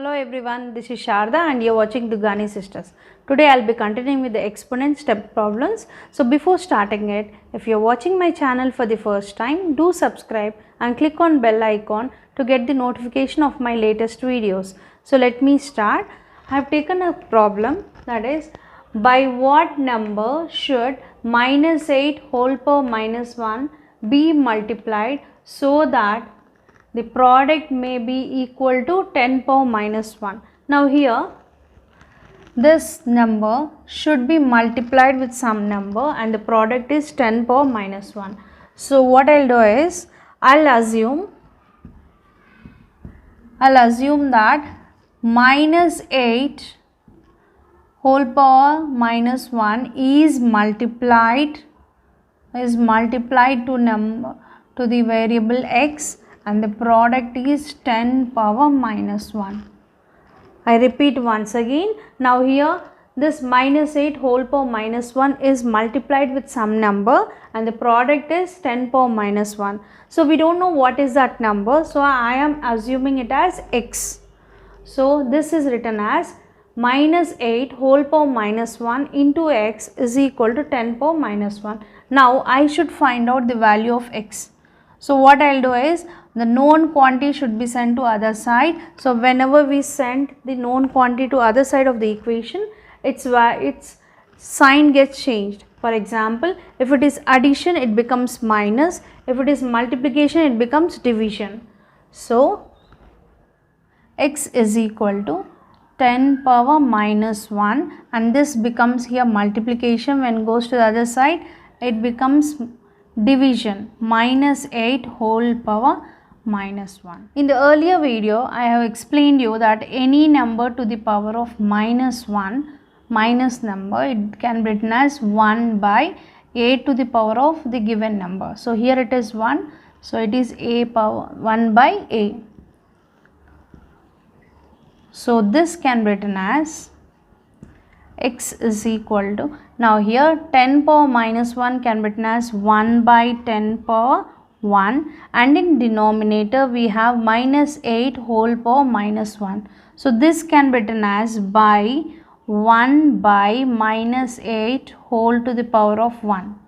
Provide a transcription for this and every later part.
Hello everyone, this is Sharda and you are watching Dugani Sisters. Today I will be continuing with the exponent step problems. So before starting it, if you are watching my channel for the first time, do subscribe and click on bell icon to get the notification of my latest videos. So let me start. I have taken a problem, that is, by what number should minus 8 whole power minus 1 be multiplied so that the product may be equal to 10 power minus 1. Now here this number should be multiplied with some number and the product is 10 power minus 1. So what I'll do is I'll assume that minus 8 whole power minus 1 is multiplied to the variable x and the product is 10 power minus 1. I repeat once again. Now here this minus 8 whole power minus 1 is multiplied with some number and the product is 10 power minus 1. So we don't know what is that number, so I am assuming it as x. So this is written as minus 8 whole power minus 1 into x is equal to 10 power minus 1. Now I should find out the value of x. So what I will do is the known quantity should be sent to other side. So whenever we send the known quantity to other side of the equation, its sign gets changed. For example, if it is addition, it becomes minus. If it is multiplication, it becomes division. So x is equal to 10 power minus 1 and this becomes here multiplication. When it goes to the other side, it becomes division, minus 8 whole power minus 1. In the earlier video, I have explained you that any number to the power of minus 1, minus number, it can be written as 1 by a to the power of the given number. So here it is 1, so it is a power 1 by a. So this can be written as x is equal to, now here 10 power minus 1 can be written as 1 by 10 power 1 and in denominator we have minus 8 whole power minus 1. So this can be written as by 1 by minus 8 whole to the power of 1.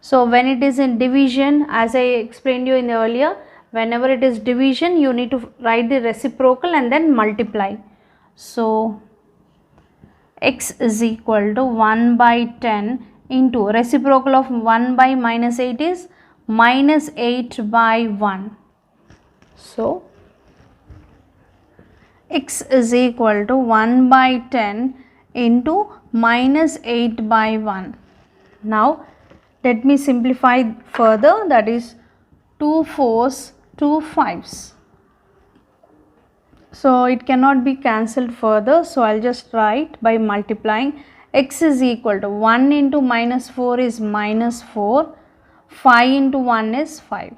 So when it is in division, as I explained you in the earlier, whenever it is division you need to write the reciprocal and then multiply. So x is equal to 1 by 10 into reciprocal of 1 by minus 8 is minus 8 by 1. So x is equal to 1 by 10 into minus 8 by 1. Now let me simplify further, that is 2 4s, 2 5s. So it cannot be cancelled further, so I will just write by multiplying. X is equal to 1 into minus 4 is minus 4, 5 into 1 is 5.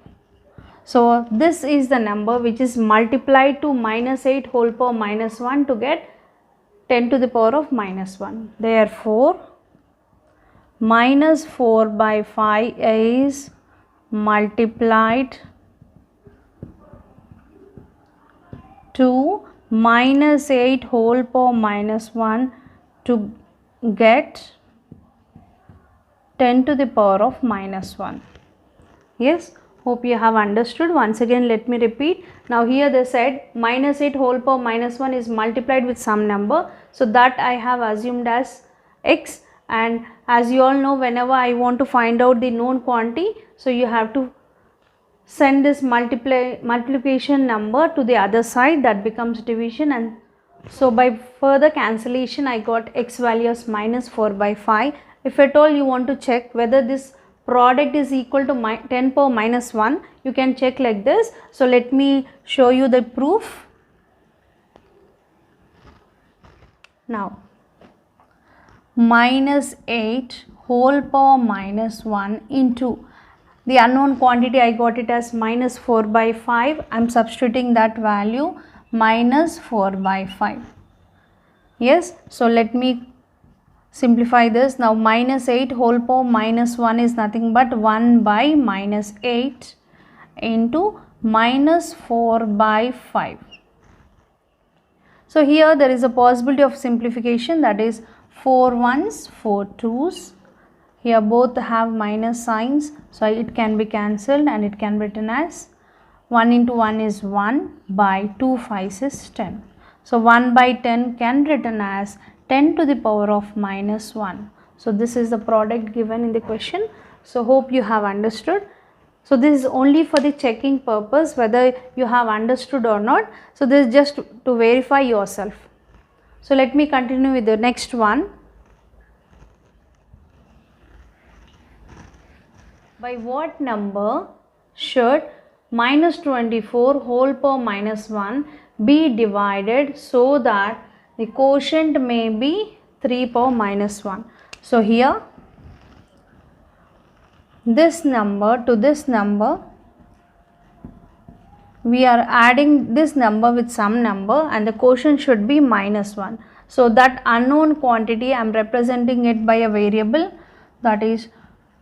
So this is the number which is multiplied to minus 8 whole power minus 1 to get 10 to the power of minus 1. Therefore minus 4 by 5 is multiplied to minus 8 whole power minus 1 to get 10 to the power of minus 1. Yes, hope you have understood. Once again let me repeat. Now here they said minus 8 whole power minus 1 is multiplied with some number. So that I have assumed as x, and as you all know, whenever I want to find out the known quantity, so you have to send this multiplication number to the other side, that becomes division, and so by further cancellation I got x value as minus 4 by 5. If at all you want to check whether this product is equal to 10 power minus 1, you can check like this. So let me show you the proof. Now minus 8 whole power minus 1 into the unknown quantity, I got it as minus 4 by 5. I am substituting that value minus 4 by 5. Yes, so let me simplify this. Now minus 8 whole power minus 1 is nothing but 1 by minus 8 into minus 4 by 5. So here there is a possibility of simplification, that is 4 1s, 4 2s. Here both have minus signs, so it can be cancelled and it can be written as 1 into 1 is 1 by 2 5s is 10. So 1 by 10 can be written as 10 to the power of minus 1. So this is the product given in the question. So hope you have understood. So this is only for the checking purpose whether you have understood or not. So this is just to verify yourself. So let me continue with the next one. By what number should minus 24 whole power minus 1 be divided so that the quotient may be 3 power minus 1? So here this number to this number, we are adding this number with some number and the quotient should be minus 1. So that unknown quantity I am representing it by a variable, that is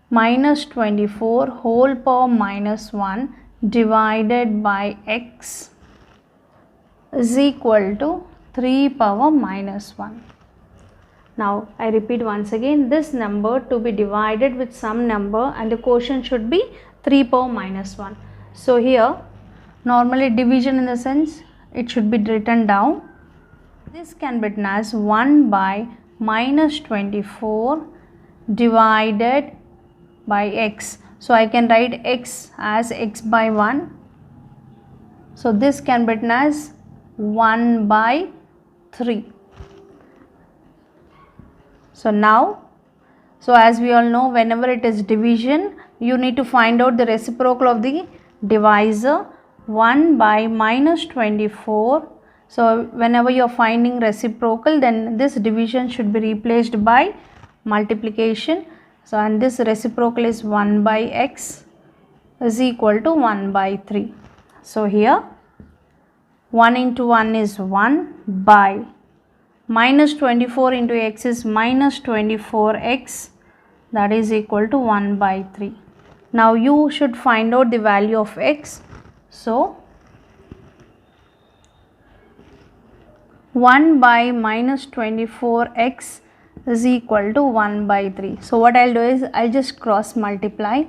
minus 24 whole power minus 1 divided by x is equal to 3 power minus 1. Now I repeat once again, this number to be divided with some number and the quotient should be 3 power minus 1. So here normally division in the sense it should be written down. This can be written as 1 by minus 24 divided by x. So I can write x as x by 1. So this can be written as 1 by 3. So now, so as we all know, whenever it is division, you need to find out the reciprocal of the divisor. 1 by minus 24. So whenever you are finding reciprocal, then this division should be replaced by multiplication. So and this reciprocal is 1 by x is equal to 1 by 3. So here 1 into 1 is 1 by minus 24 into x is minus 24x, that is equal to 1 by 3. Now you should find out the value of x. So 1 by minus 24x is equal to 1 by 3. So what I'll do is I'll just cross multiply.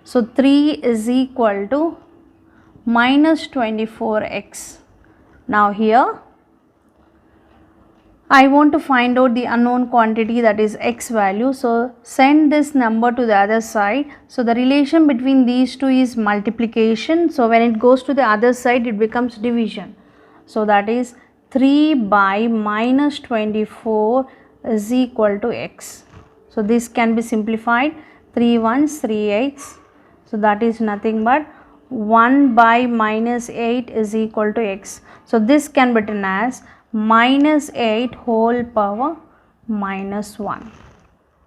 So 3 is equal to minus 24x. Now here I want to find out the unknown quantity, that is x value. So send this number to the other side. So the relation between these two is multiplication. So when it goes to the other side, it becomes division. So that is 3 by minus 24 is equal to x. So this can be simplified. 3 1s, 3 8s. So that is nothing but 1 by minus 8 is equal to x. So this can be written as minus 8 whole power minus 1.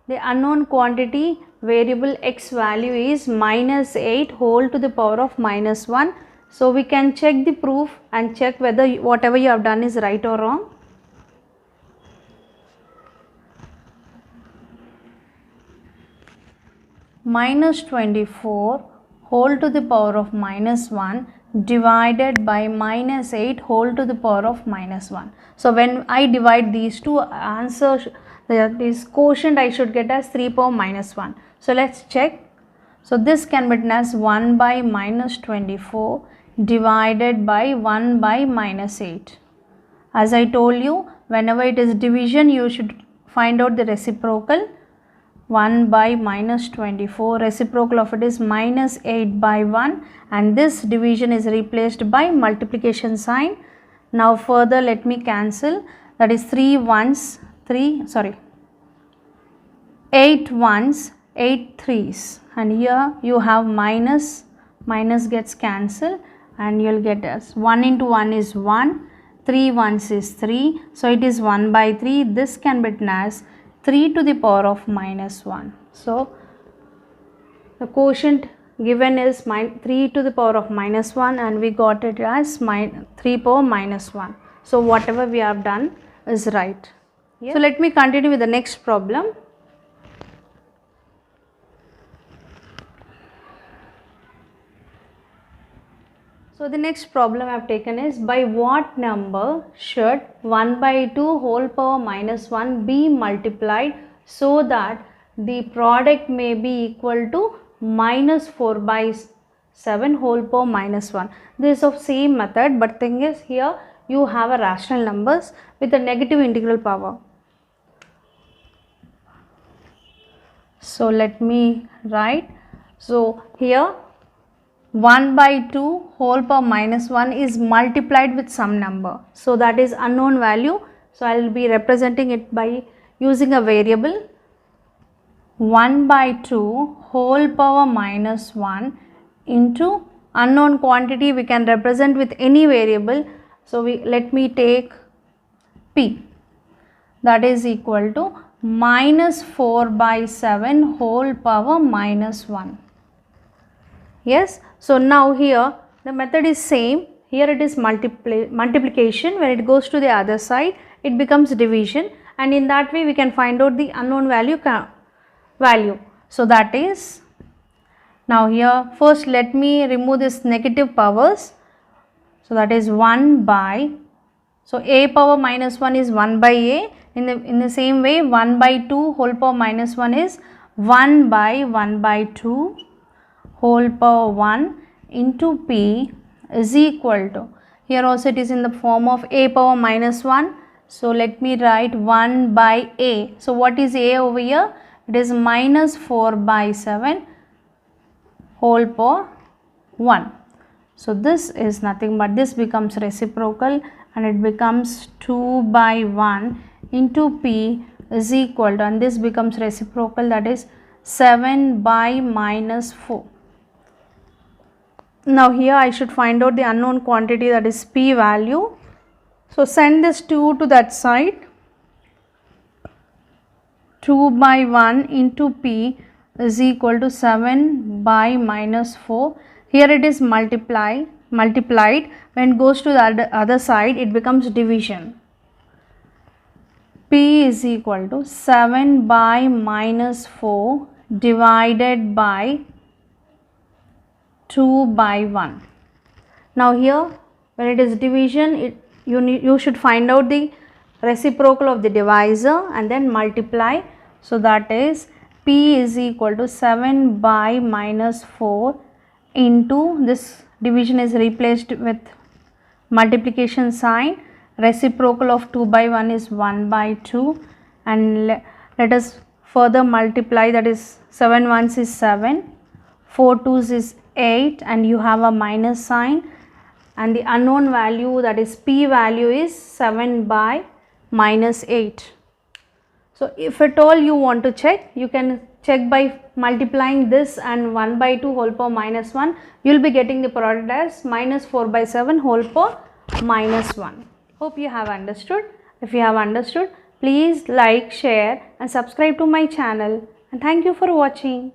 The unknown quantity variable x value is minus 8 whole to the power of minus 1. So we can check the proof and check whether whatever you have done is right or wrong. Minus 24 whole to the power of minus 1 divided by minus 8 whole to the power of minus 1. So when I divide these two, answer, this quotient I should get as 3 power minus 1. So let's check. So this can be written as 1 by minus 24 divided by 1 by minus 8. As I told you, whenever it is division, you should find out the reciprocal. 1 by minus 24, reciprocal of it is minus 8 by 1, and this division is replaced by multiplication sign. Now further let me cancel, that is 8 1s, 8 3s, and here you have minus gets cancelled and you will get as 1 into 1 is 1, 3 1s is 3, so it is 1 by 3. This can be written as 3 to the power of minus 1. So the quotient given is 3 to the power of minus 1 and we got it as 3 power minus 1. So whatever we have done is right. Yeah. So let me continue with the next problem. So So the next problem I have taken is, by what number should 1 by 2 whole power minus 1 be multiplied so that the product may be equal to minus 4 by 7 whole power minus 1. This is of same method, but thing is here you have a rational numbers with a negative integral power. So let me write. So here 1 by 2 whole power minus 1 is multiplied with some number. So that is unknown value. So I will be representing it by using a variable. 1 by 2 whole power minus 1 into unknown quantity we can represent with any variable. So let me take P, that is equal to minus 4 by 7 whole power minus 1. Yes, so now here the method is same. Here it is multiplication. When it goes to the other side it becomes division, and in that way we can find out the unknown value. So that is, now here first let me remove this negative powers. So that is 1 by, so a power minus 1 is 1 by a. In the same way 1 by 2 whole power minus 1 is 1 by 2 whole power 1 into P is equal to, here also it is in the form of a power minus 1. So let me write 1 by a. So what is a over here? It is minus 4 by 7 whole power 1. So this is nothing but this becomes reciprocal, and it becomes 2 by 1 into P is equal to, and this becomes reciprocal, that is 7 by minus 4. Now here I should find out the unknown quantity, that is P value. So send this 2 to that side. 2 by 1 into P is equal to 7 by minus 4. Here it is multiplied. When it goes to the other side it becomes division. P is equal to 7 by minus 4 divided by 2 by 1. Now here when it is division, you should find out the reciprocal of the divisor and then multiply. So that is P is equal to 7 by minus 4 into, this division is replaced with multiplication sign, reciprocal of 2 by 1 is 1 by 2, and let us further multiply, that is 7 ones is 7, 4 twos is 8, and you have a minus sign, and the unknown value, that is P value, is 7 by minus 8. So if at all you want to check, you can check by multiplying this and 1 by 2 whole power minus 1, you will be getting the product as minus 4 by 7 whole power minus 1. Hope you have understood. If you have understood, please like, share and subscribe to my channel, and thank you for watching.